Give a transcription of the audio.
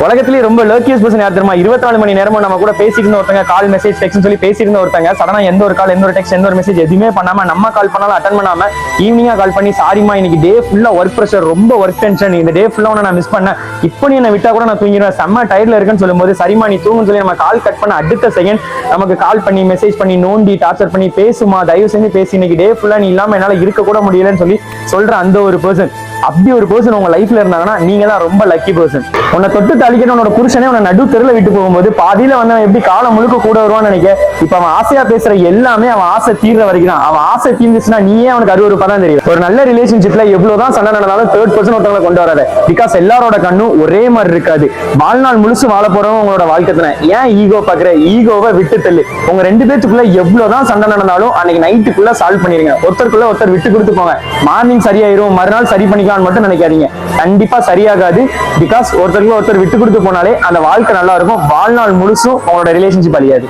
உலகத்திலேயே ரொம்ப luckiest person யார் தெரியுமா? 24 மணி நேரமும் நம்ம கூட பேசிக்கிற ஒருத்தங்க, கால் மெசேஜ் டெக்ஸ்ட் சொல்லி பேசிக்கிற ஒருத்தங்க, சடனா எந்த ஒரு கால், எந்த ஒரு டெக்ஸ்ட், எந்த ஒரு மெசேஜ் எதுவுமே பண்ணாம நம்ம கால் பண்ணாலும் அட்டன் பண்ணாம ஈவினிங்கா கால் பண்ணி, சாரிமா இன்னைக்கு டே ஃபுல்லா ஒர்க் ப்ரெஷர், ரொம்ப ஒர்க் டென்ஷன், இந்த டே ஃபுல்லா நான் மிஸ் பண்ணேன், இப்போ நீ என்ன விட்டா கூட நான் தூங்கிடுவேன், செம்ம டயர்ட்ல இருக்குன்னு சொல்லும்போது சரிமா நீ தூங்குன்னு சொல்லி நம்ம கால் கட் பண்ண அடுத்த செகண்ட் நமக்கு கால் பண்ணி மெசேஜ் பண்ணி நோண்டி டார்ச்சர் பண்ணி பேசுமா, தயவு செஞ்சு பேசி, இன்னைக்கு டே ஃபுல்லா நீ இல்லாம என்னால இருக்க கூட முடியலன்னு சொல்லி சொல்ற அந்த ஒரு பர்சன், அப்படி ஒரு பர்சன் உங்க லைஃப்ல இருந்தாங்கன்னா நீங்க தான் ரொம்ப லக்கி பர்சன். உன்னை தொட்டு தாளிக்கிற உன்னோட புருஷனே உன்னை நடு தெருல விட்டு போகும்போது பாதியில வந்து அவன் எப்படி காலம் முழுக்க கூட வருவான்னு நினைக்க. இப்ப அவன் ஆசையா பேசுற எல்லாமே அவன் ஆசை தீர்ற வரைக்கும் தான். அவன் ஆசை தீர்ந்துச்சுன்னா நீயே அவனுக்கு 60 தான் தெரியும். ஒரு நல்ல ரிலேஷன்ஷிப்ல எவ்வளவுதான் சண்டை நடந்தாலும் தேர்ட் பர்சன் ஒருத்தவங்களை கொண்டு வராது. பிகாஸ் எல்லாரோட கண்ணும் ஒரே மாதிரி இருக்காது. வாழ்நாள் முழுசு வாழ போறவங்க உங்களோட வாழ்க்கை ஏன் ஈகோ பாக்குற? ஈகோவை விட்டு தள்ளு. உங்க 2 பேத்துக்குள்ள எவ்வளவுதான் சண்டை நடந்தாலும் அன்னைக்கு நைட்டுக்குள்ள சால்வ் பண்ணிருங்க. ஒருத்தருக்குள்ள ஒருத்தர் விட்டு கொடுத்து போங்க. மார்னிங் சரியாயிரும், மறுநாள் சரி பண்ணிக்கலாம்னு மட்டும் நினைக்காதீங்க. கண்டிப்பா சரியாகாது. பிகாஸ் ஒருத்தருக்குள்ள ஒருத்தர் விட்டு கொடுத்து போனாலே அந்த வாழ்க்கை நல்லா இருக்கும். வாழ்நாள் முழுசும் உங்களோட ரிலேஷன்ஷிப் அழியாது.